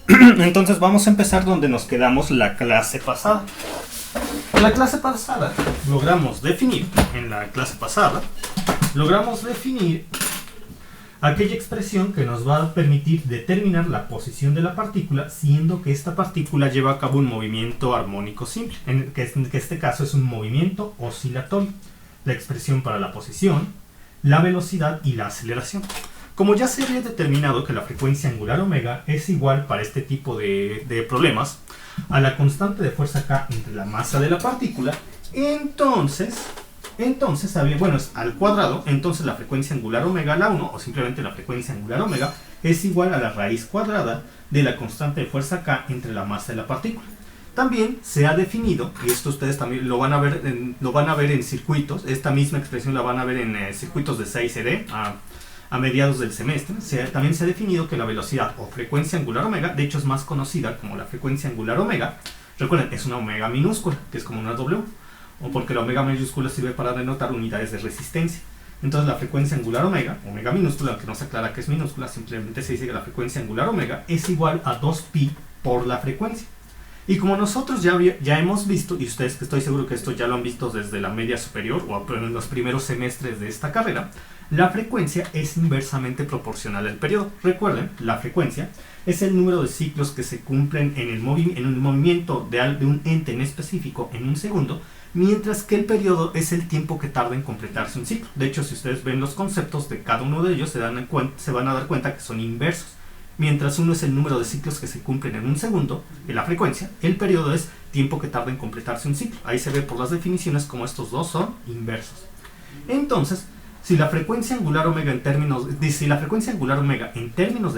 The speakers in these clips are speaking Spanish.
Entonces vamos a empezar donde nos quedamos la clase pasada. En la clase pasada logramos definir aquella expresión que nos va a permitir determinar la posición de la partícula, siendo que esta partícula lleva a cabo un movimiento armónico simple, que en este caso es un movimiento oscilatorio. La expresión para la posición, la velocidad y la aceleración. Como ya se había determinado que la frecuencia angular omega es igual para este tipo de problemas a la constante de fuerza K entre la masa de la partícula, entonces es al cuadrado, entonces la frecuencia angular omega, la 1, o simplemente la frecuencia angular omega, es igual a la raíz cuadrada de la constante de fuerza K entre la masa de la partícula. También se ha definido, y esto ustedes también lo van a ver en circuitos, esta misma expresión la van a ver en circuitos de 6D a mediados del semestre. También se ha definido que la velocidad o frecuencia angular omega, de hecho es más conocida como la frecuencia angular omega, recuerden, es una omega minúscula, que es como una W, o porque la omega mayúscula sirve para denotar unidades de resistencia. Entonces la frecuencia angular omega minúscula, aunque no se aclara que es minúscula, simplemente se dice que la frecuencia angular omega es igual a 2pi por la frecuencia. Y como nosotros ya hemos visto, y ustedes que estoy seguro que esto ya lo han visto desde la media superior o en los primeros semestres de esta carrera, la frecuencia es inversamente proporcional al periodo. Recuerden, la frecuencia es el número de ciclos que se cumplen en el movimiento de un ente en específico en un segundo, mientras que el periodo es el tiempo que tarda en completarse un ciclo. De hecho, si ustedes ven los conceptos de cada uno de ellos, se van a dar cuenta que son inversos. Mientras uno es el número de ciclos que se cumplen en un segundo, en la frecuencia, el periodo es tiempo que tarda en completarse un ciclo. Ahí se ve por las definiciones como estos dos son inversos. Entonces, si la frecuencia angular omega en términos de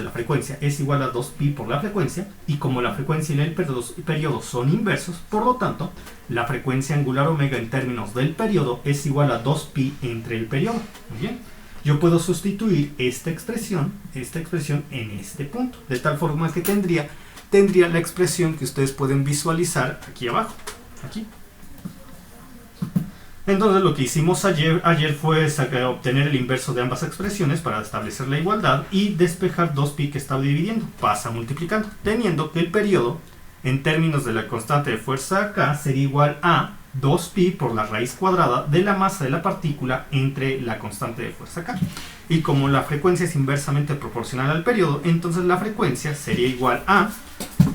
la frecuencia es igual a 2pi por la frecuencia, y como la frecuencia y el periodo son inversos, por lo tanto, la frecuencia angular omega en términos del periodo es igual a 2pi entre el periodo. Muy bien. Yo puedo sustituir esta expresión en este punto, de tal forma que tendría la expresión que ustedes pueden visualizar aquí abajo, aquí. Entonces lo que hicimos ayer fue obtener el inverso de ambas expresiones para establecer la igualdad y despejar 2pi que estaba dividiendo, pasa multiplicando, teniendo que el periodo en términos de la constante de fuerza K sería igual a 2pi por la raíz cuadrada de la masa de la partícula entre la constante de fuerza K. Y como la frecuencia es inversamente proporcional al periodo, entonces la frecuencia sería igual a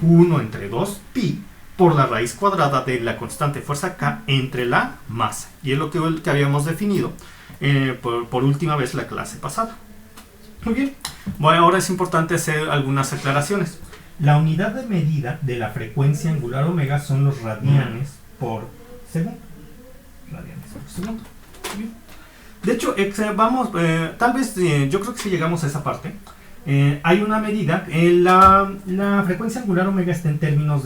1 entre 2pi por la raíz cuadrada de la constante de fuerza K entre la masa. Y es lo que habíamos definido por última vez la clase pasada. Muy bien. Bueno, ahora es importante hacer algunas aclaraciones. La unidad de medida de la frecuencia angular omega son los radianes por segundo. De hecho, tal vez, yo creo que si llegamos a esa parte, hay una medida, la frecuencia angular omega está en términos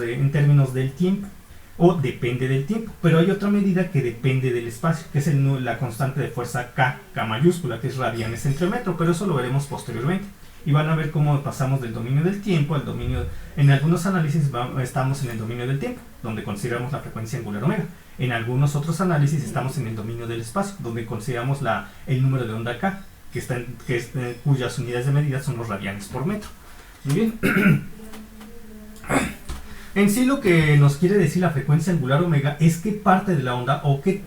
del tiempo, o depende del tiempo, pero hay otra medida que depende del espacio, que es la constante de fuerza K mayúscula, que es radianes entre metro, pero eso lo veremos posteriormente. Y van a ver cómo pasamos del dominio del tiempo al dominio. En algunos análisis estamos en el dominio del tiempo, donde consideramos la frecuencia angular omega. En algunos otros análisis estamos en el dominio del espacio, donde consideramos el número de onda K, cuyas unidades de medida son los radianes por metro. Muy bien. En sí lo que nos quiere decir la frecuencia angular omega es qué parte de la onda o qué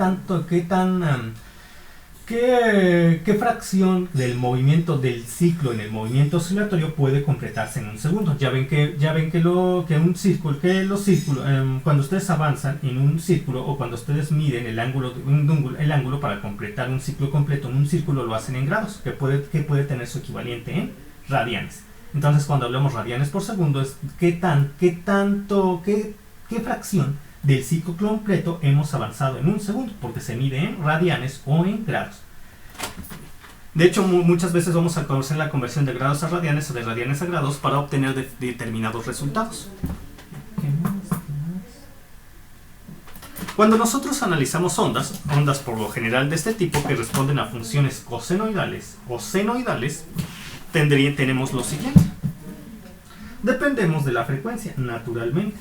fracción del movimiento del ciclo en el movimiento oscilatorio puede completarse en un segundo. Ya ven que los círculos, cuando ustedes avanzan en un círculo o cuando ustedes miden el ángulo para completar un ciclo completo en un círculo, lo hacen en grados, que puede tener su equivalente en radianes. Entonces, cuando hablamos radianes por segundo, es qué fracción del ciclo completo hemos avanzado en un segundo, porque se mide en radianes o en grados. De hecho, muchas veces vamos a conocer la conversión de grados a radianes o de radianes a grados para obtener determinados resultados. Cuando nosotros analizamos ondas por lo general de este tipo que responden a funciones cosenoidales o senoidales, tenemos lo siguiente. Dependemos de la frecuencia, naturalmente.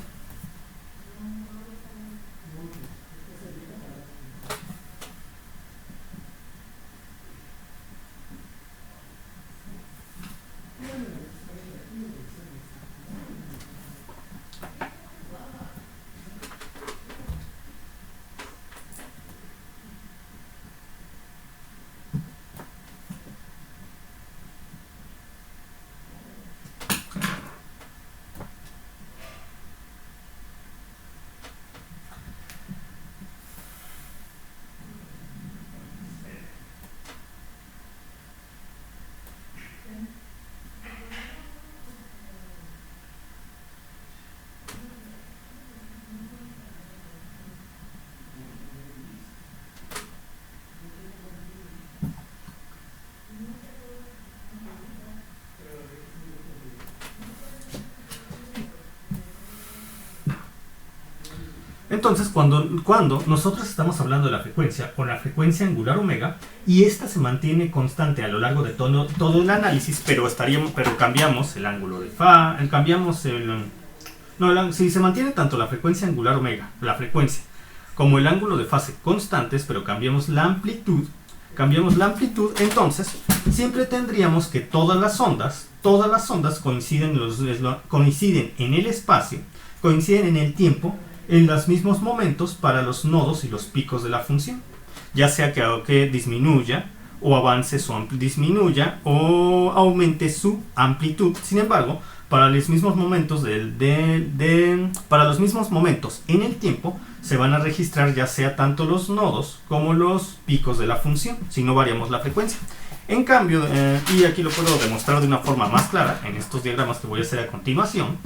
Entonces, cuando nosotros estamos hablando de la frecuencia con la frecuencia angular omega, y esta se mantiene constante a lo largo de todo el análisis, pero cambiamos el ángulo de fa, cambiamos si se mantiene tanto la frecuencia angular omega, la frecuencia, como el ángulo de fase constantes, pero cambiamos la amplitud, entonces siempre tendríamos que todas las ondas coinciden en el espacio, coinciden en el tiempo, en los mismos momentos para los nodos y los picos de la función, ya sea que disminuya o avance disminuya o aumente su amplitud. Sin embargo, para los mismos momentos para los mismos momentos en el tiempo se van a registrar ya sea tanto los nodos como los picos de la función, si no variamos la frecuencia. En cambio, y aquí lo puedo demostrar de una forma más clara en estos diagramas que voy a hacer a continuación.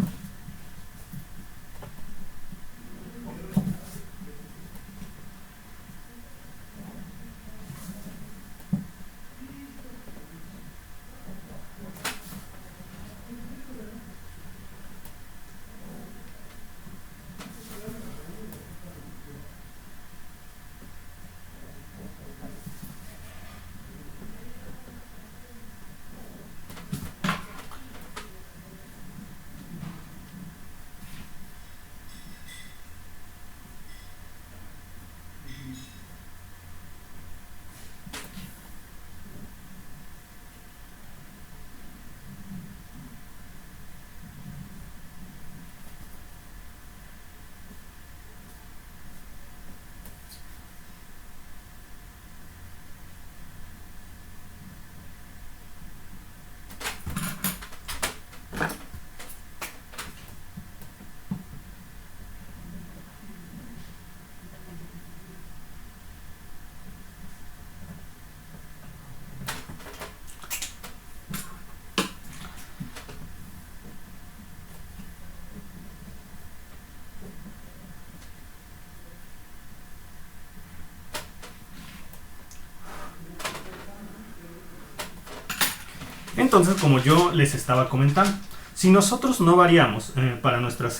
Entonces, como yo les estaba comentando, si nosotros no variamos para nuestras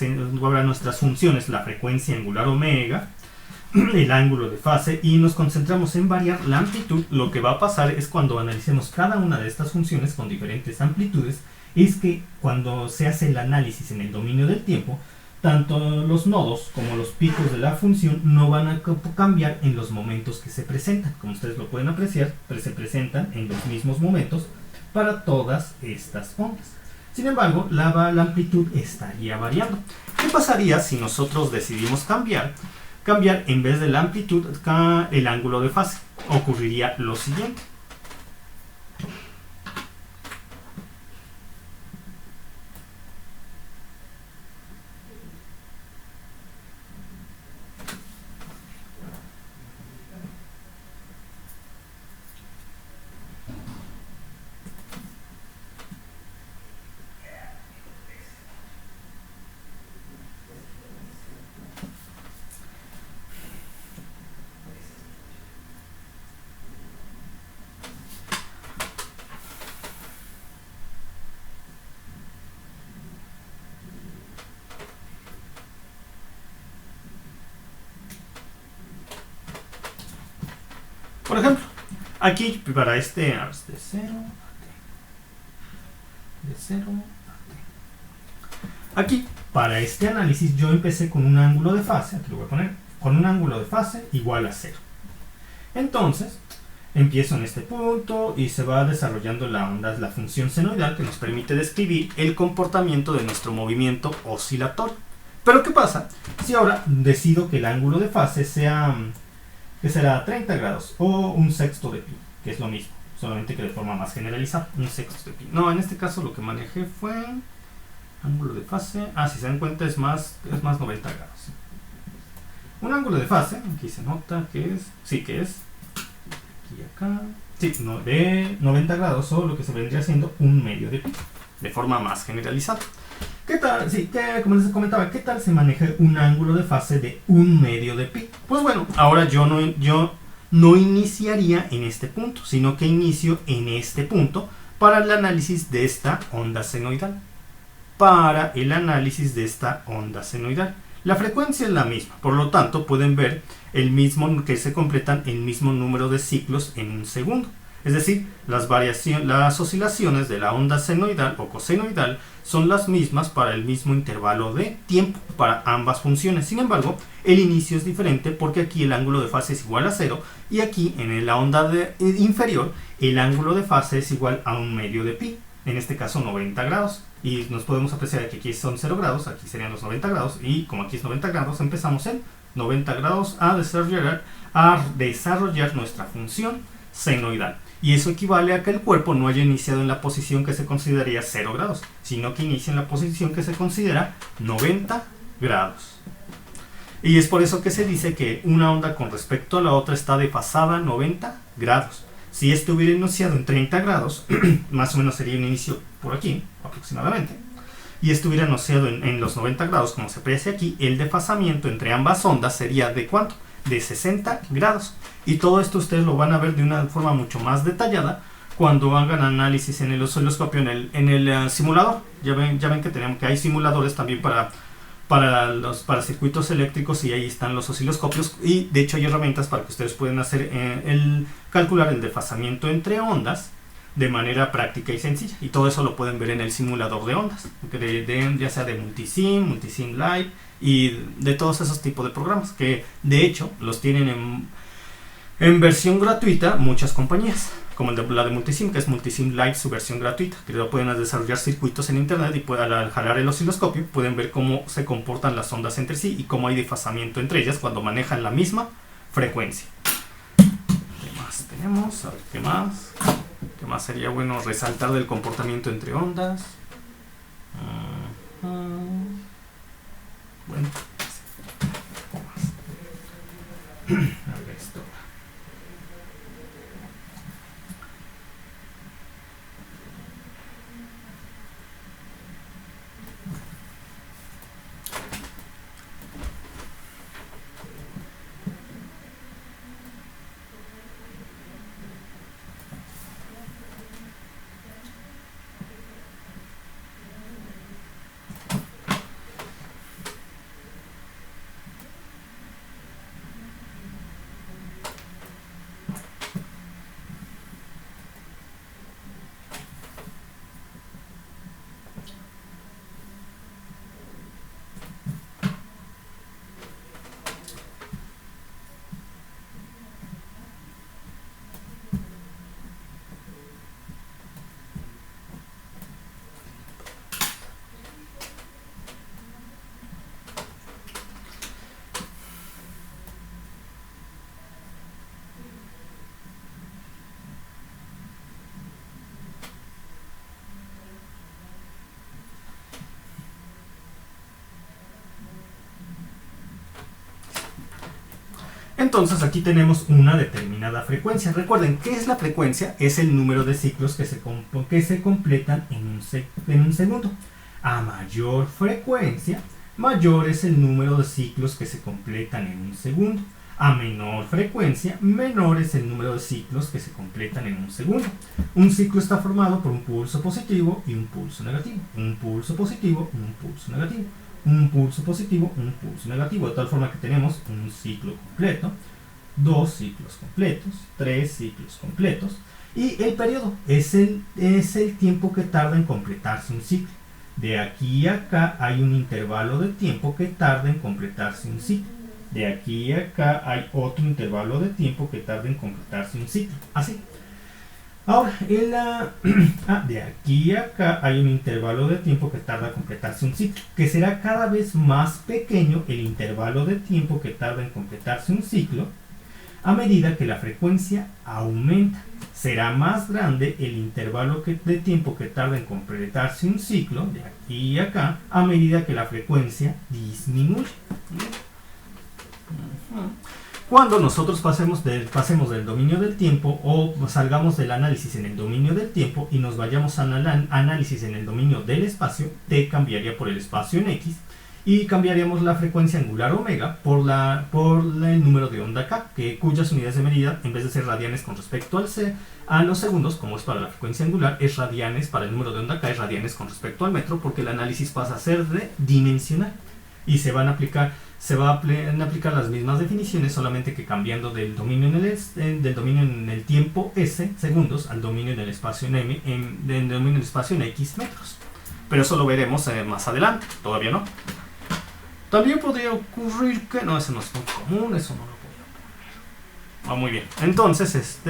funciones la frecuencia angular omega, el ángulo de fase, y nos concentramos en variar la amplitud, lo que va a pasar es cuando analicemos cada una de estas funciones con diferentes amplitudes, es que cuando se hace el análisis en el dominio del tiempo, tanto los nodos como los picos de la función no van a cambiar en los momentos que se presentan. Como ustedes lo pueden apreciar, se presentan en los mismos momentos para todas estas ondas. Sin embargo, la amplitud estaría variando. ¿Qué pasaría si nosotros decidimos cambiar en vez de la amplitud el ángulo de fase? Ocurriría lo siguiente. Por ejemplo, aquí para este de 0 aquí para este análisis yo empecé con un ángulo de fase, aquí lo voy a poner, con un ángulo de fase igual a 0. Entonces, empiezo en este punto y se va desarrollando la función senoidal que nos permite describir el comportamiento de nuestro movimiento oscilatorio. Pero ¿qué pasa si ahora decido que el ángulo de fase sea, que será 30 grados o un sexto de pi, que es lo mismo, solamente que de forma más generalizada, un sexto de pi? No, en este caso lo que manejé fue ángulo de fase, si se dan cuenta es más 90 grados. Un ángulo de fase, aquí se nota que es, aquí y acá, de 90 grados, o lo que se vendría siendo un medio de pi, de forma más generalizada. ¿Qué tal? Como les comentaba, ¿qué tal se maneja un ángulo de fase de un medio de pi? Pues bueno, ahora yo no iniciaría en este punto, sino que inicio en este punto para el análisis de esta onda senoidal. La frecuencia es la misma, por lo tanto pueden ver el mismo que se completan el mismo número de ciclos en un segundo. Es decir, las oscilaciones de la onda senoidal o cosenoidal son las mismas para el mismo intervalo de tiempo para ambas funciones. Sin embargo, el inicio es diferente porque aquí el ángulo de fase es igual a 0 y aquí en la onda inferior el ángulo de fase es igual a 1/2 de pi, en este caso 90 grados. Y nos podemos apreciar que aquí son 0 grados, aquí serían los 90 grados y como aquí es 90 grados empezamos en 90 grados a desarrollar nuestra función senoidal. Y eso equivale a que el cuerpo no haya iniciado en la posición que se consideraría 0 grados, sino que inicia en la posición que se considera 90 grados. Y es por eso que se dice que una onda con respecto a la otra está desfasada 90 grados. Si esto hubiera iniciado en 30 grados, más o menos sería un inicio por aquí, aproximadamente, y estuviera iniciado en los 90 grados, como se aprecia aquí, el desfasamiento entre ambas ondas sería ¿de cuánto? De 60 grados. Y todo esto ustedes lo van a ver de una forma mucho más detallada cuando hagan análisis en el osciloscopio, en el simulador. Ya ven que hay simuladores también para circuitos eléctricos y ahí están los osciloscopios y de hecho hay herramientas para que ustedes puedan hacer calcular el desfasamiento entre ondas de manera práctica y sencilla, y todo eso lo pueden ver en el simulador de ondas, ya sea de Multisim, Multisim Live y de todos esos tipos de programas que de hecho los tienen en versión gratuita muchas compañías, como la de Multisim, que es Multisim Live, su versión gratuita, que lo pueden desarrollar circuitos en internet y al jalar el osciloscopio pueden ver cómo se comportan las ondas entre sí y cómo hay desfasamiento entre ellas cuando manejan la misma frecuencia. ¿Qué más tenemos? A ver, ¿qué más? ¿Qué más sería bueno resaltar del comportamiento entre ondas? Bueno, a ver esto. Entonces aquí tenemos una determinada frecuencia. Recuerden, ¿qué es la frecuencia? Es el número de ciclos que se completan en un segundo. A mayor frecuencia, mayor es el número de ciclos que se completan en un segundo. A menor frecuencia, menor es el número de ciclos que se completan en un segundo. Un ciclo está formado por un pulso positivo y un pulso negativo. Un pulso positivo, un pulso negativo. Un pulso positivo, un pulso negativo, de tal forma que tenemos un ciclo completo, 2 ciclos completos, 3 ciclos completos, y el periodo es el tiempo que tarda en completarse un ciclo. De aquí a acá hay un intervalo de tiempo que tarda en completarse un ciclo. De aquí a acá hay otro intervalo de tiempo que tarda en completarse un ciclo. Así. Ahora, de aquí a acá hay un intervalo de tiempo que tarda en completarse un ciclo, que será cada vez más pequeño el intervalo de tiempo que tarda en completarse un ciclo a medida que la frecuencia aumenta. Será más grande el intervalo de tiempo que tarda en completarse un ciclo, de aquí a acá, a medida que la frecuencia disminuye. Cuando nosotros pasemos del dominio del tiempo o salgamos del análisis en el dominio del tiempo y nos vayamos al análisis en el dominio del espacio, t cambiaría por el espacio en x y cambiaríamos la frecuencia angular omega por el número de onda k, cuyas unidades de medida, en vez de ser radianes con respecto a los segundos, como es para la frecuencia angular, es radianes para el número de onda k, es radianes con respecto al metro, porque el análisis pasa a ser dimensional. y se van a aplicar las mismas definiciones, solamente que cambiando del dominio en el tiempo s segundos al dominio en el espacio del dominio en el espacio en x metros. Pero eso lo veremos más adelante, todavía no. También podría ocurrir que no, eso no es muy común, eso no lo voy a poner. Muy bien. Entonces,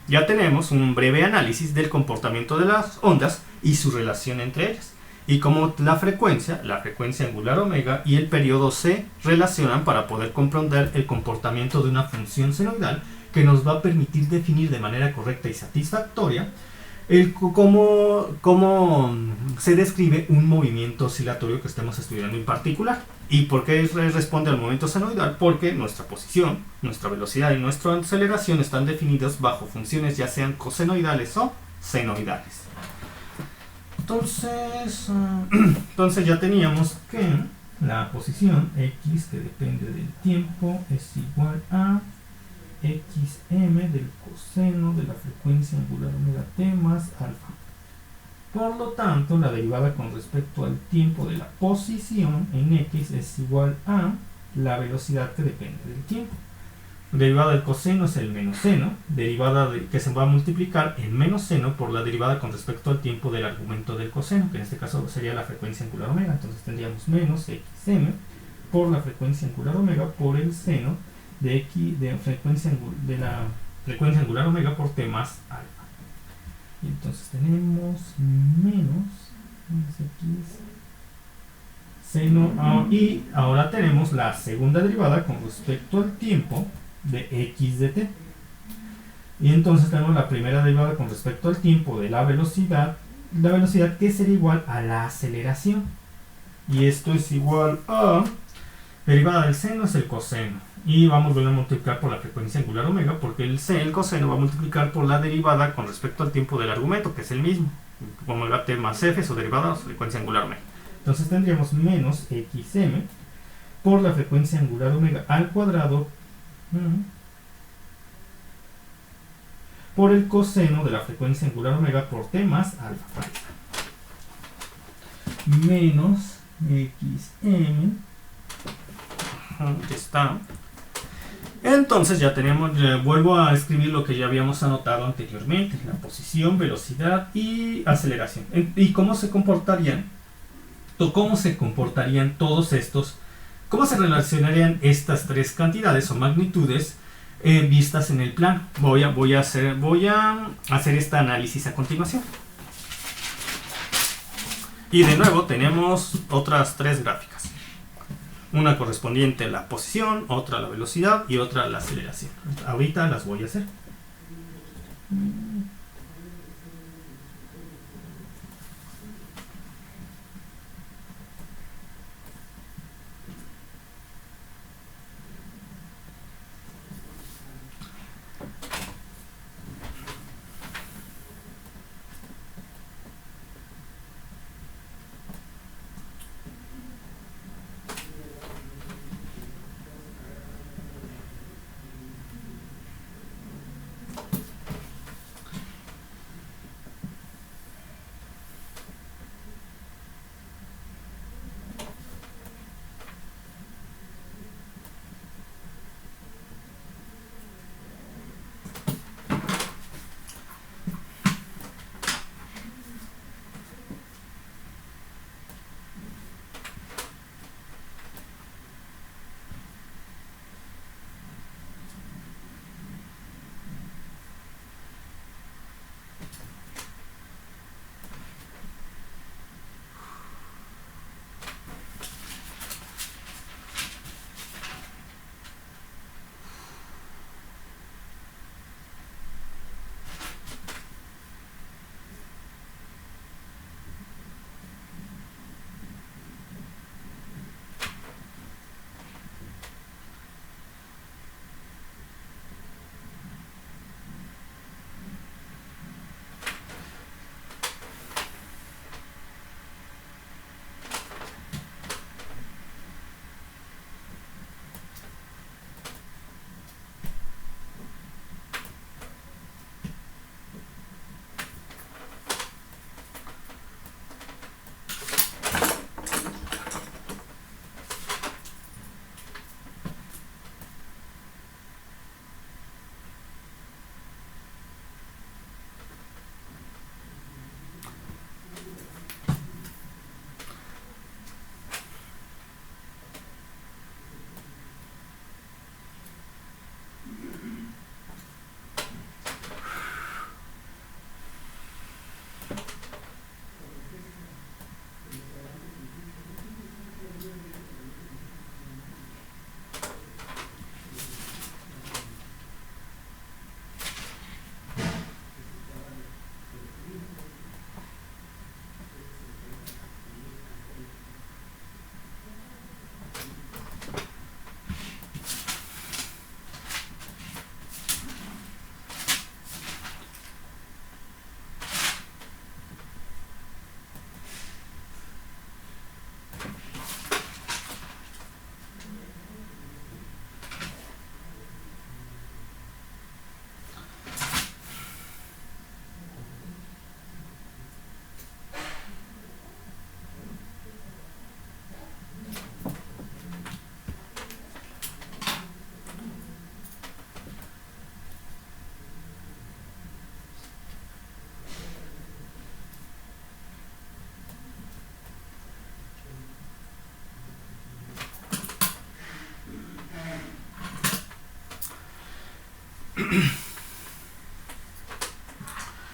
ya tenemos un breve análisis del comportamiento de las ondas y su relación entre ellas. Y cómo la frecuencia angular omega y el periodo c relacionan para poder comprender el comportamiento de una función senoidal que nos va a permitir definir de manera correcta y satisfactoria cómo se describe un movimiento oscilatorio que estemos estudiando en particular. ¿Y por qué responde al movimiento senoidal? Porque nuestra posición, nuestra velocidad y nuestra aceleración están definidos bajo funciones ya sean cosenoidales o senoidales. Entonces ya teníamos que la posición x, que depende del tiempo, es igual a xm del coseno de la frecuencia angular omega t más alfa. Por lo tanto, la derivada con respecto al tiempo de la posición en x es igual a la velocidad que depende del tiempo. Derivada del coseno es el menos seno, derivada que se va a multiplicar el menos seno por la derivada con respecto al tiempo del argumento del coseno, que en este caso sería la frecuencia angular omega. Entonces tendríamos menos xm por la frecuencia angular omega por el seno de la frecuencia angular omega por t más alfa. Y entonces tenemos menos x seno y ahora tenemos la segunda derivada con respecto al tiempo de x de t. Y entonces tenemos la primera derivada con respecto al tiempo de la velocidad que sería igual a la aceleración. Y esto es igual a derivada del seno es el coseno. Y vamos a multiplicar por la frecuencia angular omega, porque el coseno va a multiplicar por la derivada con respecto al tiempo del argumento, que es el mismo. Omega t más f, su derivada, frecuencia angular omega. Entonces tendríamos menos xm por la frecuencia angular omega al cuadrado por el coseno de la frecuencia angular omega por t más alfa. Menos xm. Aquí está. Entonces ya tenemos, vuelvo a escribir lo que ya habíamos anotado anteriormente, la posición, velocidad y aceleración. Y cómo se comportarían todos estos, cómo se relacionarían estas tres cantidades o magnitudes vistas en el plano. Voy a hacer este análisis a continuación. Y de nuevo tenemos otras tres gráficas. Una correspondiente a la posición, otra a la velocidad y otra a la aceleración. Ahorita las voy a hacer.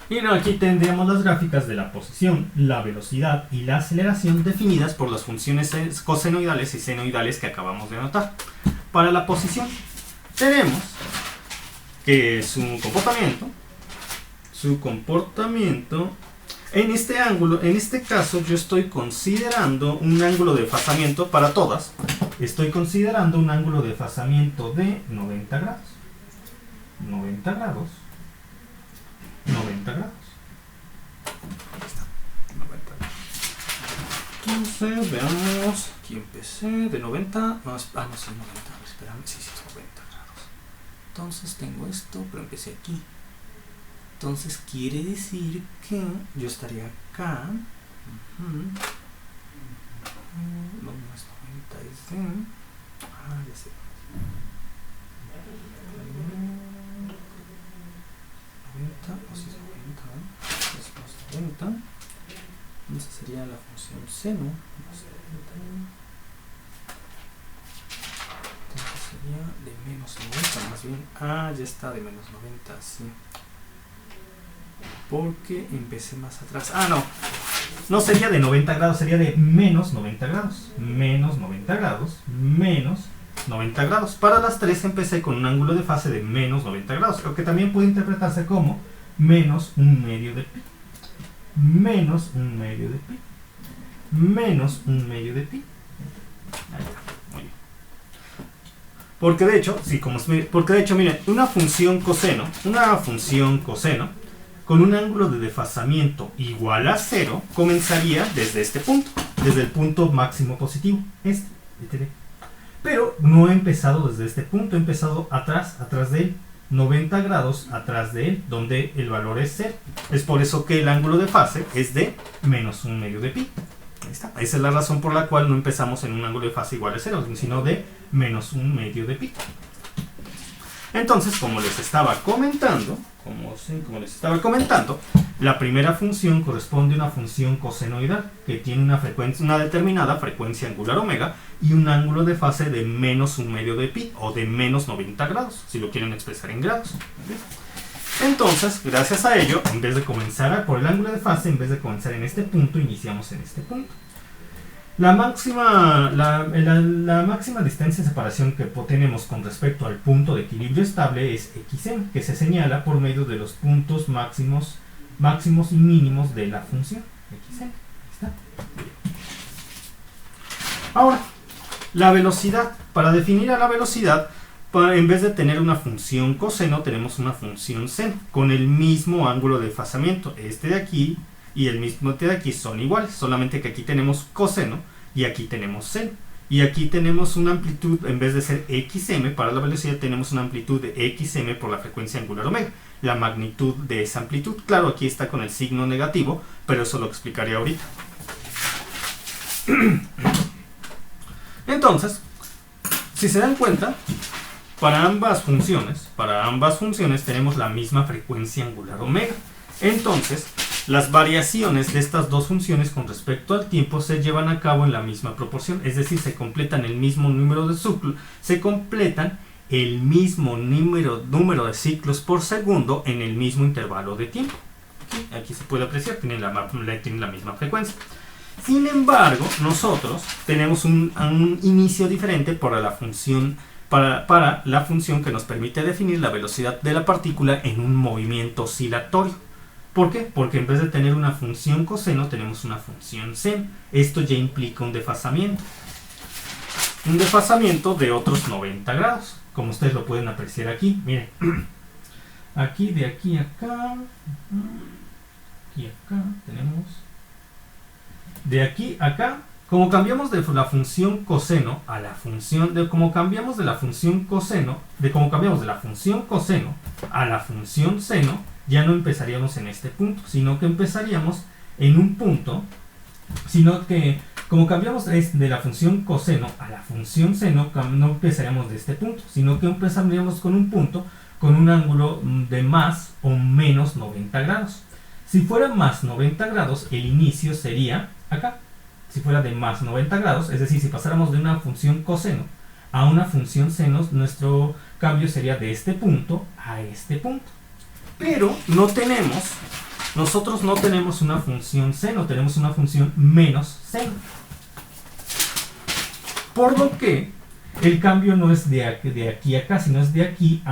Y no, aquí tendríamos las gráficas de la posición, la velocidad y la aceleración definidas por las funciones cosenoidales y senoidales que acabamos de anotar. Para la posición tenemos que su comportamiento en este ángulo, en este caso yo estoy considerando un ángulo de desfasamiento para todas. Estoy considerando un ángulo de desfasamiento de 90 grados. 90 grados. 90 grados. Ahí está, 90 grados. Entonces, veamos. Aquí empecé de 90. No, no, sí, 90. Espérame, sí, es 90 grados. Entonces tengo esto, pero empecé aquí. Entonces quiere decir que yo estaría acá. No, no es 90, es de... ya sé. 90, o si es 90, es más 90. Esa sería la función seno. Entonces sería de menos 90, más bien. Ya está, de menos 90, sí. Porque empecé más atrás. No sería de 90 grados, sería de menos 90 grados. Menos 90 grados, menos 90 grados. Para las tres empecé con un ángulo de fase de menos 90 grados, lo que también puede interpretarse como menos un medio de pi. Menos un medio de pi. Menos un medio de pi. Ahí está, muy bien. Porque de hecho, miren, una función coseno con un ángulo de desfasamiento igual a 0 comenzaría desde este punto, desde el punto máximo positivo, este de aquí. Pero no he empezado desde este punto, he empezado atrás de él, 90 grados atrás de él, donde el valor es 0. Es por eso que el ángulo de fase es de menos un medio de pi. Ahí está. Esa es la razón por la cual no empezamos en un ángulo de fase igual a 0, sino de menos un medio de pi. Entonces, como les estaba comentando, la primera función corresponde a una función cosenoidal que tiene una determinada frecuencia angular omega y un ángulo de fase de menos un medio de pi o de menos 90 grados, si lo quieren expresar en grados. Entonces, gracias a ello, en vez de comenzar por el ángulo de fase, en vez de comenzar en este punto, iniciamos en este punto. La máxima distancia de separación que tenemos con respecto al punto de equilibrio estable es xm, que se señala por medio de los puntos máximos y mínimos de la función xm. Ahí está. Ahora, la velocidad. Para definir a la velocidad, en vez de tener una función coseno, tenemos una función seno, con el mismo ángulo de desfasamiento. Este de aquí y el mismo de aquí son iguales, solamente que aquí tenemos coseno y aquí tenemos seno. Y aquí tenemos una amplitud, en vez de ser xm para la velocidad, tenemos una amplitud de xm por la frecuencia angular omega, la magnitud de esa amplitud. Claro, aquí está con el signo negativo, pero eso lo explicaré ahorita. Entonces, si se dan cuenta, para ambas funciones tenemos la misma frecuencia angular omega. Entonces, las variaciones de estas dos funciones con respecto al tiempo se llevan a cabo en la misma proporción, es decir, se completan el mismo número de número de ciclos por segundo en el mismo intervalo de tiempo. Aquí se puede apreciar, tienen la misma frecuencia. Sin embargo, nosotros tenemos un inicio diferente para la función que nos permite definir la velocidad de la partícula en un movimiento oscilatorio. ¿Por qué? Porque en vez de tener una función coseno, tenemos una función seno. Esto ya implica un desfasamiento. Un desfasamiento de otros 90 grados. Como ustedes lo pueden apreciar aquí. Miren. Aquí, de aquí a acá. Aquí a acá tenemos. De aquí a acá. Como cambiamos de la función coseno a la función como cambiamos de la función coseno a la función seno, ya no empezaríamos en este punto, sino que empezaríamos en un punto, como cambiamos de la función coseno a la función seno, no empezaríamos de este punto, sino que empezaríamos con un punto con un ángulo de más o menos 90 grados. Si fuera más 90 grados, el inicio sería acá. Si fuera de más 90 grados, es decir, si pasáramos de una función coseno a una función seno, nuestro cambio sería de este punto a este punto. Pero nosotros no tenemos una función seno, tenemos una función menos seno. Por lo que el cambio no es de aquí a acá, sino es de aquí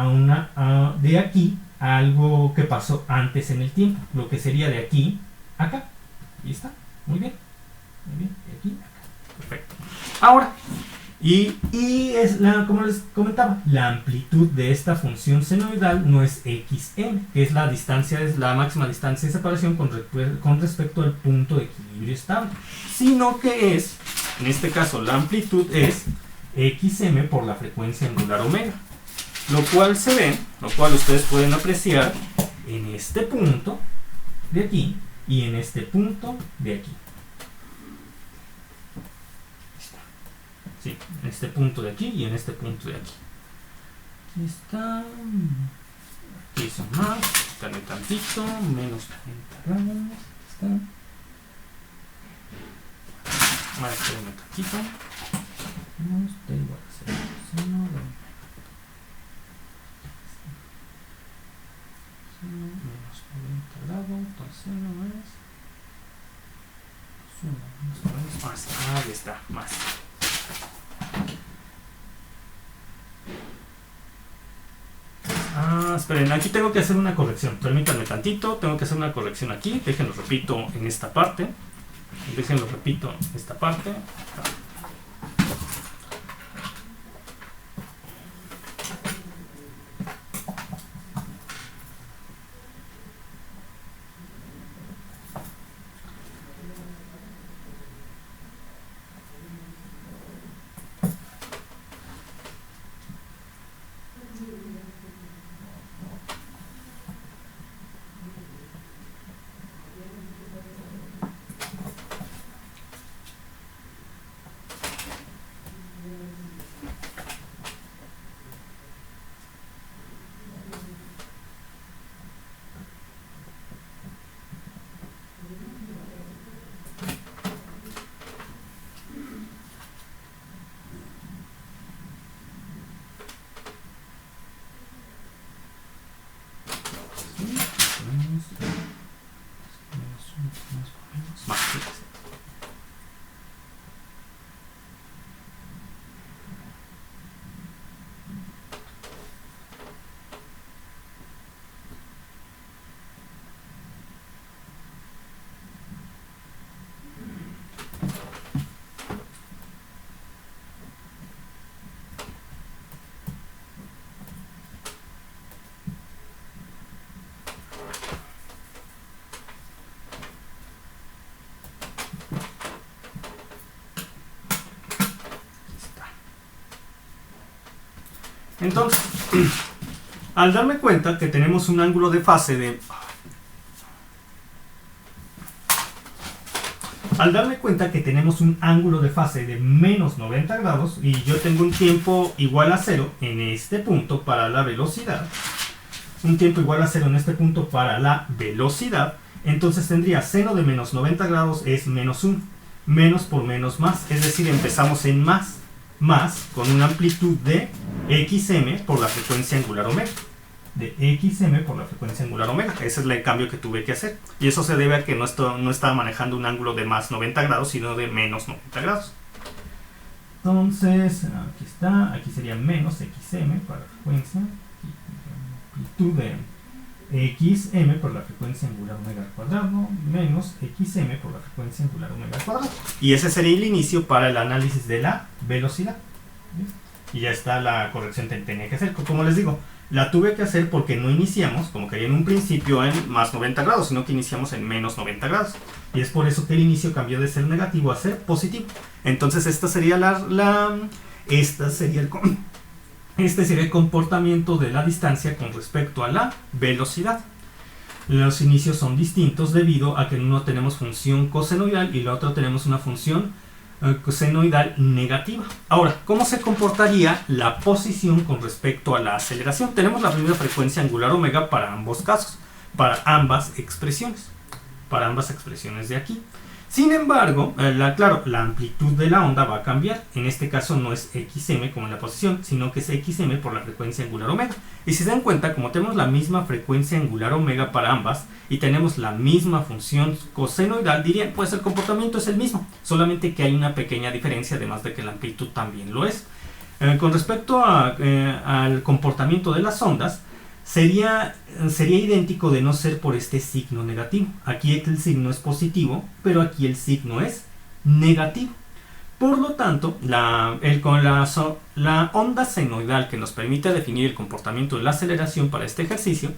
de aquí a algo que pasó antes en el tiempo, lo que sería de aquí a acá. Y está, muy bien, de aquí a acá, perfecto. Ahora, como les comentaba, la amplitud de esta función senoidal no es xm, que es la distancia, es la máxima distancia de separación con respecto al punto de equilibrio estable, sino que es, en este caso, la amplitud es xm por la frecuencia angular omega, lo cual ustedes pueden apreciar en este punto de aquí y en este punto de aquí. Sí, en este punto de aquí y en este punto de aquí. Aquí está. Aquí son más. Dale tantito. Menos 30 grados. Aquí está. Ahora espérenme tantito. Menos de igual a 0. Menos 90 grados. Entonces no es. Menos más. Ahí está. Más. Esperen, aquí tengo que hacer una corrección. Permítanme tantito, tengo que hacer una corrección aquí. Déjenlo repito en esta parte. Déjenlo repito en esta parte. Entonces, al darme cuenta que tenemos un ángulo de fase de... Al darme cuenta que tenemos un ángulo de fase de menos 90 grados y yo tengo un tiempo igual a 0 en este punto para la velocidad, un tiempo igual a 0 en este punto para la velocidad, entonces tendría seno de menos 90 grados es menos 1, menos por menos más, es decir, empezamos en más con una amplitud de xm por la frecuencia angular omega. De xm por la frecuencia angular omega. Ese es el cambio que tuve que hacer. Y eso se debe a que no estaba manejando un ángulo de más 90 grados, sino de menos 90 grados. Entonces, aquí está. Aquí sería menos xm para la frecuencia. Amplitud de xm por la frecuencia angular omega al cuadrado. Menos xm por la frecuencia angular omega al cuadrado. Y ese sería el inicio para el análisis de la velocidad. Y ya está la corrección que tenía que hacer. Como les digo, la tuve que hacer porque no iniciamos, como quería en un principio, en más 90 grados, sino que iniciamos en menos 90 grados. Y es por eso que el inicio cambió de ser negativo a ser positivo. Entonces este sería el comportamiento de la distancia con respecto a la velocidad. Los inicios son distintos debido a que en uno tenemos función cosenoidal y en el otro tenemos una función cosenoidal negativa. Ahora, ¿cómo se comportaría la posición con respecto a la aceleración? Tenemos la primera frecuencia angular omega para ambos casos, para ambas expresiones de aquí. Sin embargo, claro, la amplitud de la onda va a cambiar. En este caso no es xm como en la posición, sino que es xm por la frecuencia angular omega. Y si se dan cuenta, como tenemos la misma frecuencia angular omega para ambas y tenemos la misma función cosenoidal, dirían, pues el comportamiento es el mismo, solamente que hay una pequeña diferencia, además de que la amplitud también lo es. Con respecto al comportamiento de las ondas, sería idéntico de no ser por este signo negativo. Aquí el signo es positivo, pero aquí el signo es negativo. Por lo tanto, la onda senoidal que nos permite definir el comportamiento de la aceleración para este ejercicio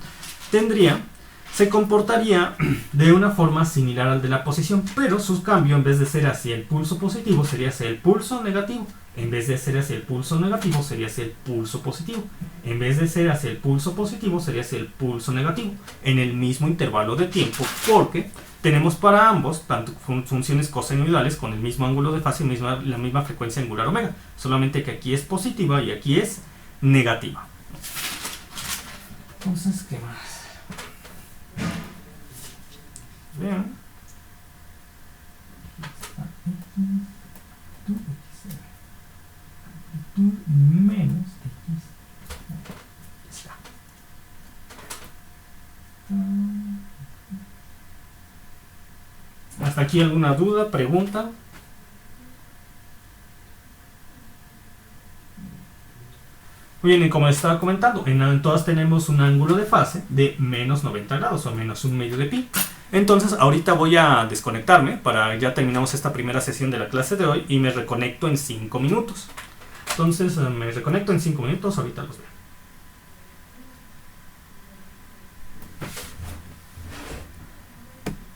se comportaría de una forma similar al de la posición, pero su cambio, en vez de ser hacia el pulso positivo, sería hacia el pulso negativo. En vez de ser hacia el pulso negativo, sería hacia el pulso positivo. En vez de ser hacia el pulso positivo, sería hacia el pulso negativo, en el mismo intervalo de tiempo, porque tenemos para ambos tanto funciones cosenoidales con el mismo ángulo de fase y la misma frecuencia angular omega, solamente que aquí es positiva y aquí es negativa. Entonces, ¿qué más? Vean. Menos x. Está. ¿Hasta aquí alguna duda, pregunta? Muy bien, y como les estaba comentando, en todas tenemos un ángulo de fase de menos 90 grados o menos un medio de pi. Entonces ahorita voy a desconectarme ya terminamos esta primera sesión de la clase de hoy y me reconecto en 5 minutos. Entonces me reconecto en 5 minutos, ahorita los veo.